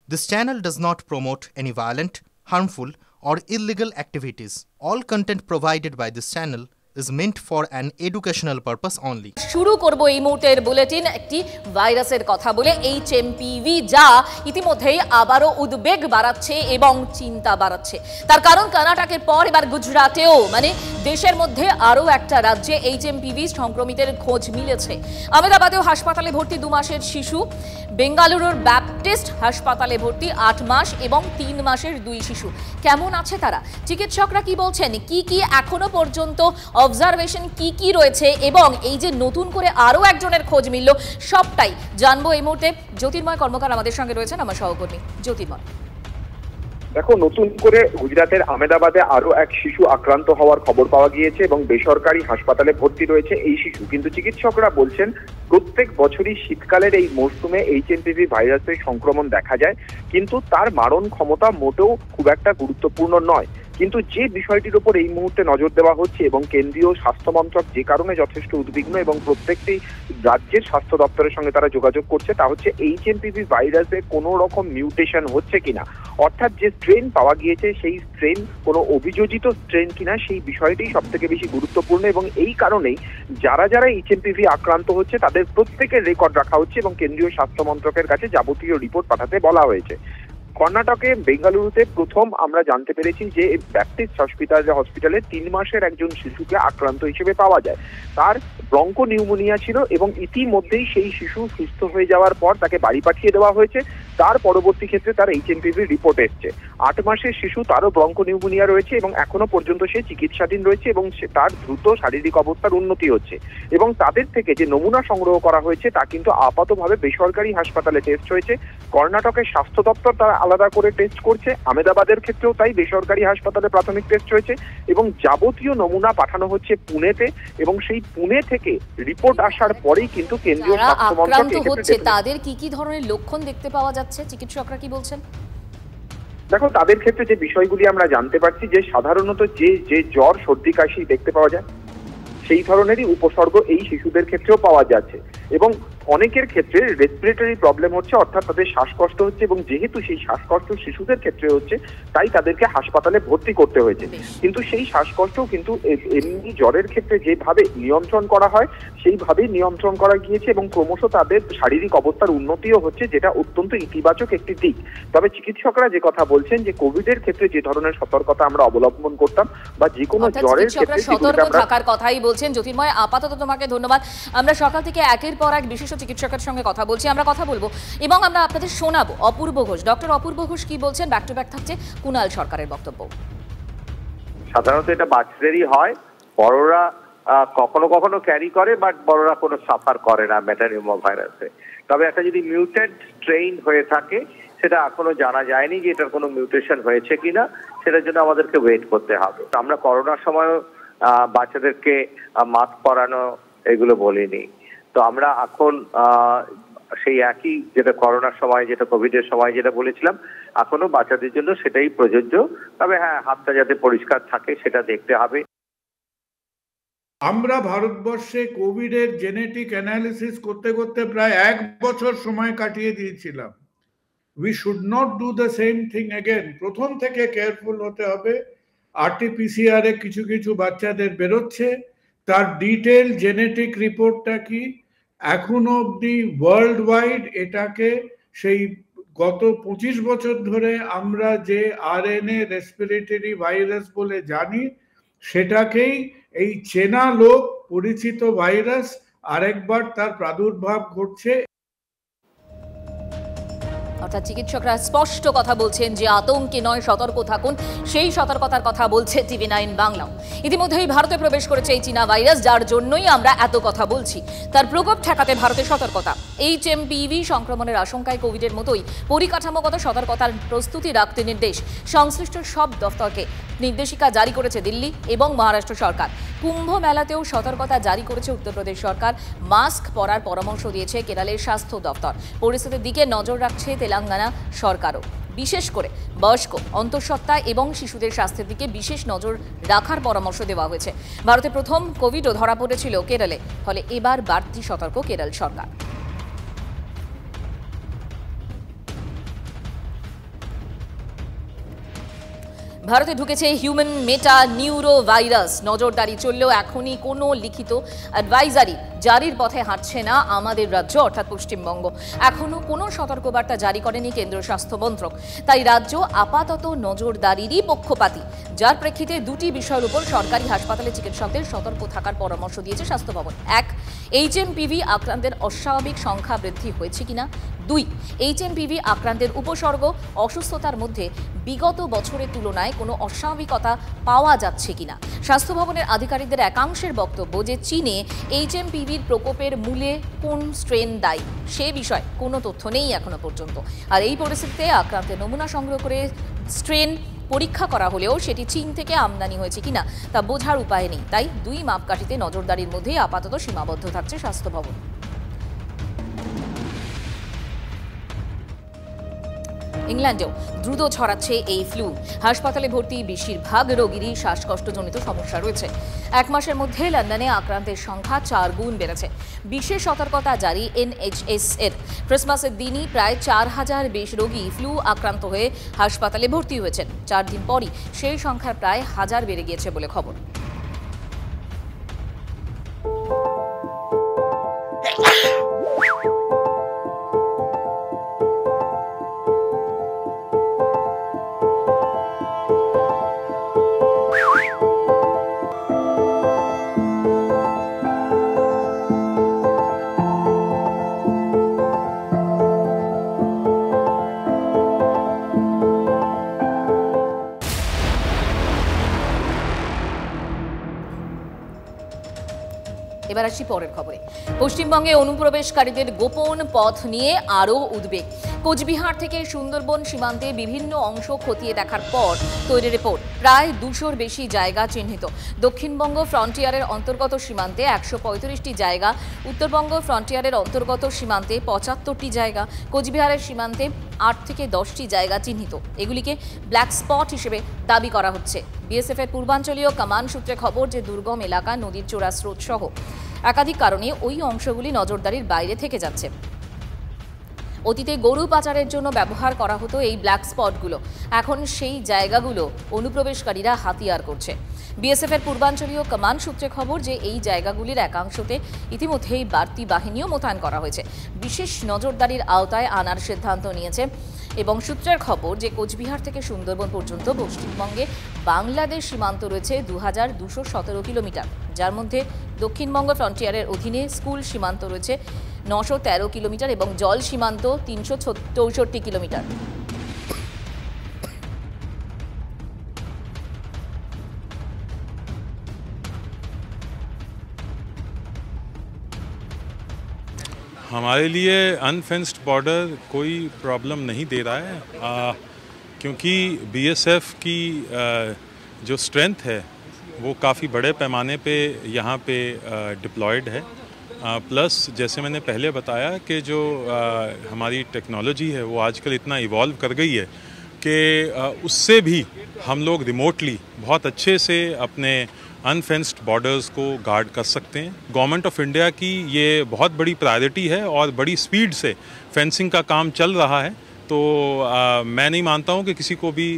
This channel does not promote any violent, harmful, or illegal activities. All content provided by this channel is meant for an educational purpose only. শুরু করব এই মুহূর্তের bulletin একটি ভাইরাসের কথা বলে HMPV যা ইতিমধ্যেই আবারও উদ্বেগ বাড়াচ্ছে এবং চিন্তা বাড়াচ্ছে। তার কারণ কর্ণাটকের পর এবার গুজরাটেও মানে দেশের মধ্যে আরও একটা রাজ্যে HMPV সংক্রমিতের খোঁজ মিলেছে। আহমেদাবাদেও হাসপাতালে ভর্তি 2 মাসের শিশু, বেঙ্গালুরুর ব্যাপটিস্ট হাসপাতালে ভর্তি 8 মাস এবং 3 মাসের 2 শিশু। কেমন আছে তারা? চিকিৎসকরা কি বলছেন? কি এখনো পর্যন্ত অবজারভেশন কি রয়েছে এবং এই যে নতুন করে আরও একজনের খোঁজ মিলল, সবটাই জানবো এই মুহূর্তে। জ্যোতির্ময় কর্মকার আমাদের সঙ্গে রয়েছেন, আমার সহকর্মী। জ্যোতির্ময়, দেখো, নতুন করে গুজরাটের আহমেদাবাদে আরো এক শিশু আক্রান্ত হওয়ার খবর পাওয়া গিয়েছে এবং বেসরকারি হাসপাতালে ভর্তি রয়েছে এই শিশু। কিন্তু চিকিৎসকরা বলছেন প্রত্যেক বছরই শীতকালের এই মরশুমে HMPV ভাইরাসের সংক্রমণ দেখা যায়, কিন্তু তার মারণ ক্ষমতা মোটেও খুব একটা গুরুত্বপূর্ণ নয়। কিন্তু যে বিষয়টির উপর এই মুহূর্তে নজর দেওয়া হচ্ছে এবং কেন্দ্রীয় স্বাস্থ্য মন্ত্রক যে কারণে যথেষ্ট উদ্বিগ্ন এবং প্রত্যেকটি রাজ্যের স্বাস্থ্য দপ্তরের সঙ্গে তারা যোগাযোগ করছে, তা হচ্ছে HMPV ভাইরাসে কোনো রকম মিউটেশন হচ্ছে কিনা, অর্থাৎ যে স্ট্রেন পাওয়া গিয়েছে সেই স্ট্রেন কোনো অভিযোজিত স্ট্রেন কিনা, সেই বিষয়টি সব থেকে বেশি গুরুত্বপূর্ণ। এবং এই কারণেই যারা HMPV আক্রান্ত হচ্ছে তাদের প্রত্যেকের রেকর্ড রাখা হচ্ছে এবং কেন্দ্রীয় স্বাস্থ্য মন্ত্রকের কাছে যাবতীয় রিপোর্ট পাঠাতে বলা হয়েছে। কর্ণাটকে বেঙ্গালুরুতে প্রথম আমরা জানতে পেরেছি যে ব্যাপটিস্ট হসপিটালে 3 মাসের একজন শিশুকে আক্রান্ত হিসেবে পাওয়া যায়। তার ব্রঙ্কো নিউমোনিয়া ছিল এবং ইতিমধ্যেই সেই শিশু সুস্থ হয়ে যাওয়ার পর তাকে বাড়ি পাঠিয়ে দেওয়া হয়েছে। তার পরবর্তী ক্ষেত্রে তার HMPV রিপোর্ট এসছে। 8 মাসের শিশু, তারও ব্রঙ্কো নিউমোনিয়া রয়েছে এবং এখনো পর্যন্ত সে চিকিৎসাধীন রয়েছে এবং তার দ্রুত শারীরিক অবস্থার উন্নতি হচ্ছে। এবং তাদের থেকে যে নমুনা সংগ্রহ করা হয়েছে তা কিন্তু আপাতভাবে বেসরকারি হাসপাতালে টেস্ট হয়েছে। কর্ণাটকের স্বাস্থ্য দপ্তর তারা আলাদা করে টেস্ট করছে, আহমেদাবাদের ক্ষেত্রেও তাই বেসরকারি হাসপাতালে প্রাথমিক টেস্ট হয়েছে এবং যাবতীয় নমুনা পাঠানো হচ্ছে পুনেতে এবং সেই পুনে থেকে রিপোর্ট আসার পরেই কিন্তু কেন্দ্রীয় স্বাস্থ্য মন্ত্রক হচ্ছে। তাদের কি ধরনের লক্ষণ দেখতে পাওয়া যাচ্ছে, চিকিৎসকরা কি বলছেন? দেখো, তাদের ক্ষেত্রে যে বিষয়গুলি আমরা জানতে পারছি যে সাধারণত যে জ্বর, সর্দি, কাশি দেখতে পাওয়া যায় সেই ধরনেরই উপসর্গ এই শিশুদের ক্ষেত্রেও পাওয়া যাচ্ছে এবং অনেকের ক্ষেত্রে রেসপিরেটরি প্রবলেম হচ্ছে, অর্থাৎ তাদের শ্বাসকষ্ট হচ্ছে এবং যেহেতু সেই শ্বাসকষ্ট শিশুদের ক্ষেত্রে হচ্ছে তাই তাদেরকে হাসপাতালে ভর্তি করতে হয়েছে। কিন্তু সেই শ্বাসকষ্টও কিন্তু এমনি জ্বরের ক্ষেত্রে যেভাবে নিয়ন্ত্রণ করা হয় সেইভাবেই নিয়ন্ত্রণ করা গিয়েছে এবং ক্রমশ তাদের শারীরিক অবস্থার উন্নতিও হচ্ছে, যেটা অত্যন্ত ইতিবাচক একটি দিক। তবে চিকিৎসকরা যে কথা বলছেন যে কোভিডের ক্ষেত্রে যে ধরনের সতর্কতা আমরা অবলম্বন করতাম বা যে কোনো জ্বরের ক্ষেত্রে সতর্ক থাকার কথাই বলছেন। জ্যোতির্ময়, আপাতত তোমাকে ধন্যবাদ। আমরা সকাল থেকে একের পর এক বিশেষ চিকিৎসকের সঙ্গে কথা বলছি, আমরা কথা বলবো এবং আমরা আপনাদের শোনাবো অপূর্ব ঘোষ, ডক্টর অপূর্ব ঘোষ কি বলছেন। ব্যাক টু ব্যাক থাকছে কুণাল সরকারের বক্তব্য। সাধারণত এটা বাচ্চাদেরই হয়, বড়রা কখনো কখনো ক্যারি করে, বাট বড়রা কোনো সাফার করে না মেটানিউমো ভাইরাসে। তবে একটা যদি মিউটেন্ট স্ট্রেইন হয়ে থাকে সেটা এখনো জানা যায়নি যে এটার কোনো মিউটেশন হয়েছে কিনা, সেটার জন্য আমাদেরকে ওয়েট করতে হবে। আমরা করোনার সময় বাচ্চাদেরকে মাস্ক পরানো এগুলো বলিনি, তো আমরা এখন সেই একই যেটা করোনার সময়, যেটা কোভিডের সময় যেটা বলেছিলাম, এখনো বাচ্চাদের জন্য সেটাই প্রযোজ্য। তবে হ্যাঁ, হাতটা যাতে পরিষ্কার থাকে সেটা দেখতে হবে। আমরা ভারতবর্ষে কোভিডের জেনেটিক অ্যানালিসিস করতে করতে প্রায় 1 বছর সময় কাটিয়ে দিয়েছিলাম। We should not do the same thing again. প্রথম থেকে কেয়ারফুল হতে হবে। RT-PCR এ কিছু বাচ্চাদের বেরোচ্ছে, তার ডিটেল জেনেটিক রিপোর্টটা কি এখনো অবধি ওয়ার্ল্ড ওয়াইড এটাকে সেই গত 25 বছর ধরে আমরা যে RNA রেসপিরেটরি ভাইরাস বলে জানি সেটাকেই এই চেনা লোক পরিচিত ভাইরাস আরেকবার তার প্রাদুর্ভাব ঘটছে। অর্থাৎ চিকিৎসকরা স্পষ্ট কথা বলছেন যে আতঙ্কে নয়, সতর্ক থাকুন, সেই সতর্কতার কথা বলছে TV9 বাংলাও। ইতিমধ্যেই ভারতে প্রবেশ করেছে এই চীনা ভাইরাস, যার জন্যই আমরা এত কথা বলছি। তার প্রকোপ ঠেকাতে ভারতের সতর্কতা। HMPV সংক্রমণের আশঙ্কায় কোভিডের মতোই পরিকাঠামোগত সতর্কতার প্রস্তুতি রাখতে নির্দেশ। সংশ্লিষ্ট সব দফতরকে নির্দেশিকা জারি করেছে দিল্লি এবং মহারাষ্ট্র সরকার। কুম্ভ মেলাতেও সতর্কতা জারি করেছে উত্তরপ্রদেশ সরকার। মাস্ক পরার পরামর্শ দিয়েছে কেরালের স্বাস্থ্য দপ্তর। পরিস্থিতির দিকে নজর রাখছে তেলেঙ্গানা সরকারও। বিশেষ করে বয়স্ক, অন্তঃসত্ত্বা এবং শিশুদের স্বাস্থ্যের দিকে বিশেষ নজর রাখার পরামর্শ দেওয়া হয়েছে। ভারতে প্রথম কোভিডও ধরা পড়েছিল কেরলে, ফলে এবার বাড়তি সতর্ক কেরল সরকার। ভারতে ঢুকেছে হিউম্যান মেটা নিউরো ভাইরাস। নজরদারি চললেও এখনই কোনো লিখিত অ্যাডভাইজারি জারির পথে হাঁটছে না আমাদের রাজ্য অর্থাৎ পশ্চিমবঙ্গ। এখনো কোনো সতর্কবার্তা জারি করেনি কেন্দ্রীয় স্বাস্থ্য মন্ত্রক। তাই রাজ্য আপাতত নজরদারিরই পক্ষপাতী, যার প্রেক্ষিতে দুটি বিষয়ের উপর সরকারি হাসপাতালে চিকিৎসকদের সতর্ক থাকার পরামর্শ দিয়েছে স্বাস্থ্য ভবন। 1, HMPV আক্রান্তের অস্বাভাবিক সংখ্যা বৃদ্ধি হয়েছে কিনা। 2, HMPV আক্রান্তের উপসর্গ অসুস্থতার মধ্যে বিগত বছরের তুলনায় কোনো অস্বাভাবিকতা পাওয়া যাচ্ছে কিনা। স্বাস্থ্য ভবনের আধিকারিকদের একাংশের বক্তব্য যে চীনে HMPVর প্রকোপের মূলে কোন স্ট্রেন দায়ী সে বিষয়ে কোনো তথ্য নেই এখনো পর্যন্ত। আর এই পরিস্থিতিতে আক্রান্তের নমুনা সংগ্রহ করে স্ট্রেন পরীক্ষা করা হলেও সেটি চীন থেকে আমদানি হয়েছে কিনা তা বোঝার উপায় নেই। তাই দুই মাপকাঠিতে নজরদারির মধ্যেই আপাতত সীমাবদ্ধ থাকছে স্বাস্থ্য ভবন। ইংল্যান্ডেও দ্রুত ছড়াচ্ছে এই ফ্লু। হাসপাতালে ভর্তি বেশিরভাগ রোগীরই শ্বাসকষ্টজনিত সমস্যা রয়েছে। 1 মাসের মধ্যে লন্ডনে আক্রান্তের সংখ্যা 4 গুণ বেড়েছে। বিশেষ সতর্কতা জারি NHS এর। ক্রিসমাসের দিনই প্রায় 4000 বেশ রোগী ফ্লু আক্রান্ত হয়ে হাসপাতালে ভর্তি হয়েছেন। 4 দিন পরই সেই সংখ্যা প্রায় 1000 বেড়ে গিয়েছে বলে খবর। এবার আসি পরের খবরে। পশ্চিমবঙ্গে অনুপ্রবেশকারীদের গোপন পথ নিয়ে আরও উদ্বেগ। কোচবিহার থেকে সুন্দরবন সীমান্তে বিভিন্ন অংশ খতিয়ে দেখার পর তৈরি রিপোর্ট। প্রায় 200-র বেশি জায়গা চিহ্নিত। দক্ষিণবঙ্গ ফ্রন্টিয়ারের অন্তর্গত সীমান্তে 135টি জায়গা, উত্তরবঙ্গ ফ্রন্টিয়ারের অন্তর্গত সীমান্তে 75টি জায়গা, কোচবিহারের সীমান্তে 8 থেকে 10টি জায়গা চিহ্নিত। এগুলিকে ব্ল্যাক স্পট হিসেবে দাবি করা হচ্ছে। বিএসএফ এর পূর্বাঞ্চলীয় কমান্ড সূত্রে খবর যে দুর্গম এলাকা, নদীর চোরা স্রোত সহ একাধিক কারণে ওই অংশগুলি নজরদারির বাইরে থেকে যাচ্ছে। অতীতে গরু পাচারের জন্য ব্যবহার করা হতো এই ব্ল্যাক স্পটগুলো। এখন সেই জায়গাগুলো অনুপ্রবেশকারীরা হাতিয়ার করছে। বিএসএফ এর পূর্বাঞ্চলীয় কমান্ড সূত্রে খবর যে এই জায়গাগুলির একাংশতে ইতিমধ্যেই বাড়তি বাহিনীও মোতায়েন করা হয়েছে। বিশেষ নজরদারির আওতায় আনার সিদ্ধান্ত নিয়েছে এবং সূত্রের খবর যে কোচবিহার থেকে সুন্দরবন পর্যন্ত পশ্চিমবঙ্গে বাংলাদেশ সীমান্ত রয়েছে 2217 কিলোমিটার, যার মধ্যে দক্ষিণবঙ্গ ফ্রন্টিয়ারের অধীনে স্কুল সীমান্ত রয়েছে 913 কিলোমিটার এবং জল সীমান্ত 364 কিলোমিটার। हमारे लिए अनफेंस्ड बॉर्डर कोई प्रॉब्लम नहीं दे रहा है, क्योंकि बीएसएफ की जो स्ट्रेंथ है वो काफ़ी बड़े पैमाने पे यहाँ पे डिप्लॉयड है। प्लस जैसे मैंने पहले बताया कि जो हमारी टेक्नोलॉजी है वो आजकल इतना इवॉल्व कर गई है कि उससे भी हम लोग रिमोटली बहुत अच्छे से अपने अनफेंस्ड बॉर्डर्स को गार्ड कर सकते हैं। गवर्नमेंट ऑफ इंडिया की ये बहुत बड़ी प्रायोरिटी है और बड़ी स्पीड से फेंसिंग का काम चल रहा है। तो मैं नहीं मानता हूँ कि किसी को भी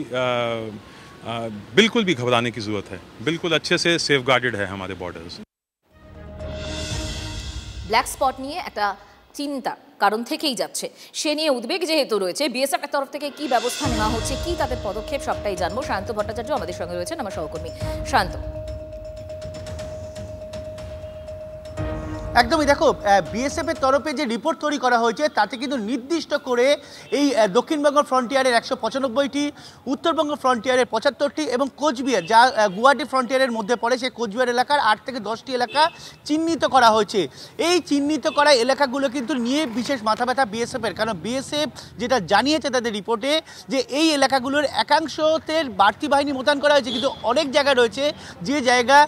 बिल्कुल भी घबराने की ज़रूरत है। बिल्कुल अच्छे से सेफ गार्डेड है हमारे बॉर्डर्स। ব্ল্যাক স্পট নিয়ে একটা চিন্তা কারণ থেকেই যাচ্ছে, সে নিয়ে উদ্বেগ যেহেতু রয়েছে, বিএসএফ এর তরফ থেকে কি ব্যবস্থা নেওয়া হচ্ছে, কি তাদের পদক্ষেপ, সবটাই জানবো। শান্ত ভট্টাচার্য আমাদের সঙ্গে রয়েছেন, আমার সহকর্মী। শান্ত, একদমই দেখো, বিএসএফ এর তরফে যে রিপোর্ট তৈরি করা হয়েছে তাতে কিন্তু নির্দিষ্ট করে এই দক্ষিণবঙ্গ ফ্রন্টিয়ারের 195টি, উত্তরবঙ্গ ফ্রন্টিয়ারের 75টি এবং কোচবিহার যা গুয়াহাটি ফ্রন্টিয়ারের মধ্যে পড়ে সেই কোচবিহার এলাকার 8 থেকে 10টি এলাকা চিহ্নিত করা হয়েছে। এই চিহ্নিত করা এলাকাগুলো কিন্তু নিয়ে বিশেষ মাথা ব্যথা বিএসএফের, কারণ বিএসএফ যেটা জানিয়েছে তাদের রিপোর্টে যে এই এলাকাগুলোর একাংশতে বাড়তি বাহিনী মোতায়েন করা হয়েছে, কিন্তু অনেক জায়গা রয়েছে যে জায়গা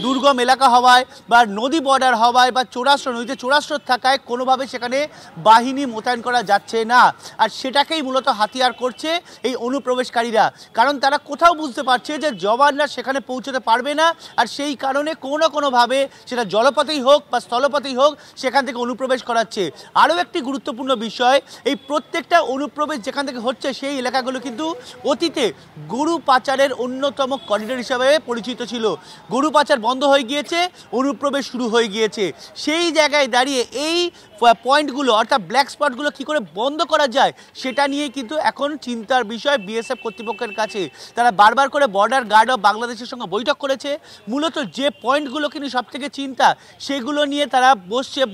দুর্গম এলাকা হওয়ায় বা নদী বর্ডার উদ্ধার হওয়ায় বা নদীতে চোরাস্রোত থাকায় কোনোভাবে সেখানে বাহিনী মোতায়েন করা যাচ্ছে না। আর সেটাকেই মূলত হাতিয়ার করছে এই অনুপ্রবেশকারীরা, কারণ তারা কোথাও বুঝতে পারছে যে জওয়ানরা সেখানে পৌঁছতে পারবে না, আর সেই কারণে কোনোভাবে সেটা জলপথেই হোক বা স্থলপথেই হোক সেখান থেকে অনুপ্রবেশ করাচ্ছে। আরও একটি গুরুত্বপূর্ণ বিষয়, এই প্রত্যেকটা অনুপ্রবেশ যেখান থেকে হচ্ছে সেই এলাকাগুলো কিন্তু অতীতে গরু পাচারের অন্যতম করিডোর হিসাবে পরিচিত ছিল। গরু পাচার বন্ধ হয়ে গিয়েছে, অনুপ্রবেশ শুরু হয়ে গিয়েছে। সেই জায়গায় দাঁড়িয়ে এই পয়েন্টগুলো অর্থাৎ ব্ল্যাক স্পটগুলো কী করে বন্ধ করা যায় সেটা নিয়ে কিন্তু এখন চিন্তার বিষয় বিএসএফ কর্তৃপক্ষের কাছে। তারা বারবার করে বর্ডার গার্ড অফ বাংলাদেশের সঙ্গে বৈঠক করেছে। মূলত যে পয়েন্টগুলোকে নিয়ে সবথেকে চিন্তা সেগুলো নিয়ে তারা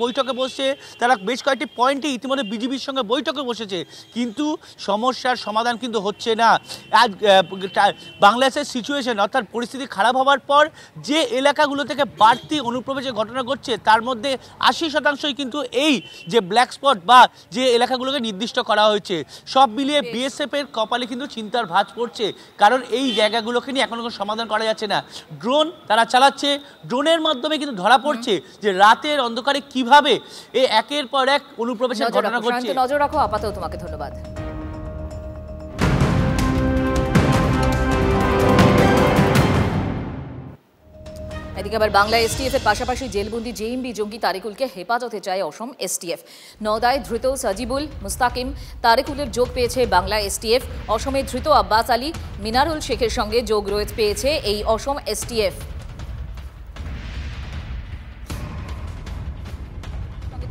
বৈঠকে বসছে। তারা বেশ কয়েকটি পয়েন্টে ইতিমধ্যে বিজিবির সঙ্গে বৈঠকে বসেছে, কিন্তু সমস্যার সমাধান কিন্তু হচ্ছে না। আজ বাংলাদেশের সিচুয়েশন অর্থাৎ পরিস্থিতি খারাপ হওয়ার পর যে এলাকাগুলো থেকে বাড়তি অনুপ্রবেশের ঘটনা ঘটছে তার মধ্যে 80% কিন্তু এই যে ব্ল্যাক স্পট বা যে এলাকাগুলোকে নির্দিষ্ট করা হয়েছে। সব মিলিয়ে বিএসএফ এর কপালে কিন্তু চিন্তার ভাঁজ পড়ছে, কারণ এই জায়গাগুলোকে নিয়ে এখনো কোনো সমাধান করা যাচ্ছে না। ড্রোন তারা চালাচ্ছে, ড্রোনের মাধ্যমে কিন্তু ধরা পড়ছে যে রাতের অন্ধকারে কিভাবে এই একের পর এক অনুপ্রবেশের ঘটনা ঘটছে। নজর রাখো। আপাতত তোমাকে ধন্যবাদ। এদিকে আবার বাংলা এসটিএফ এর পাশাপাশি জেলবন্দি জেএমবি জঙ্গি তারিকুলকে হেফাজতে চায় অসম এসটিএফ। নওদায় ধৃত সাজিবুল, মুস্তাকিম, তারিকুলের যোগ পেয়েছে বাংলা এসটিএফ। অসমে ধৃত আব্বাস আলী, মিনারুল শেখের সঙ্গে যোগ পেয়েছে এই অসম এসটিএফ।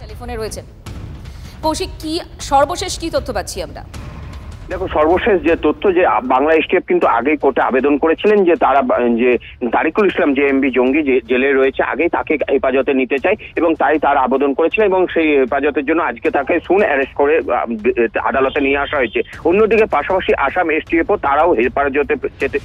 টেলিফোনে রয়েছেন কৌশিক, কি সর্বশেষ কি তথ্য পাচ্ছি আমরা? দেখো, সর্বশেষ যে তথ্য যে বাংলা এসটিএফ কিন্তু আগেই কোর্টে আবেদন করেছিলেন যে তারা যে তারিকুল ইসলাম যে এমবি জঙ্গি যে জেলে রয়েছে আগেই তাকে হেফাজতে নিতে চায় এবং তাই তারা আবেদন করেছিল এবং সেই হেফাজতের জন্য আজকে তাকে সুন অ্যারেস্ট করে আদালতে নিয়ে আসা হয়েছে। অন্যদিকে পাশাপাশি আসাম এসটিএফও তারাও হেফাজতে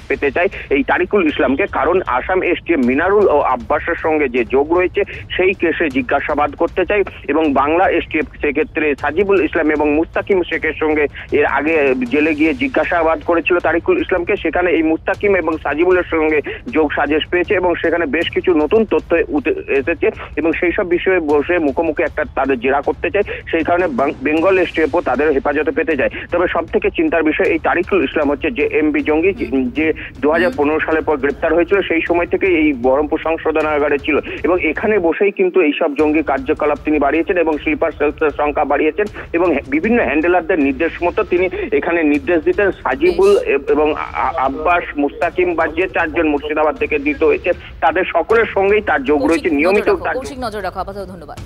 পেতে চায় এই তারিকুল ইসলামকে, কারণ আসাম এসটিএফ মিনারুল ও আব্বাসের সঙ্গে যে যোগ রয়েছে সেই কেসে জিজ্ঞাসাবাদ করতে চায় এবং বাংলা এসটিএফ সেক্ষেত্রে সাজিবুল ইসলাম এবং মুস্তাকিম শেখের সঙ্গে এর আগে জেলে গিয়ে জিজ্ঞাসাবাদ করেছিল তারিকুল ইসলামকে। সেখানে এই মুস্তাকিম এবং সাজিবুলের সঙ্গে যোগ সাজেশ পেয়েছে এবং সেখানে বেশ কিছু নতুন তথ্য এসেছে এবং সেই সব বিষয়ে বসে মুখোমুখি একটা তাদের জেরা করতে চায়। সেই কারণে বেঙ্গল এসটিএফও তাদের হেফাজতে পেতে যায়। তবে সব থেকে চিন্তার বিষয় এই তারিকুল ইসলাম হচ্ছে যে এমবি জঙ্গি যে 2015 সালের পর গ্রেপ্তার হয়েছিল, সেই সময় থেকে এই বহরমপুর সংশোধনাগারে ছিল এবং এখানে বসেই কিন্তু এইসব জঙ্গি কার্যকলাপ তিনি বাড়িয়েছেন এবং স্লিপার সেলসের সংখ্যা বাড়িয়েছেন এবং বিভিন্ন হ্যান্ডেলারদের নির্দেশ মতো তিনি এখানে নির্দেশ দিতেন। সাজিবুল এবং আব্বাস, মুস্তাকিম বা যে 4 জন মুর্শিদাবাদ থেকে দিত হয়েছে তাদের সকলের সঙ্গেই তার যোগ রয়েছে নিয়মিত। নজর রাখো। আপাতত ধন্যবাদ।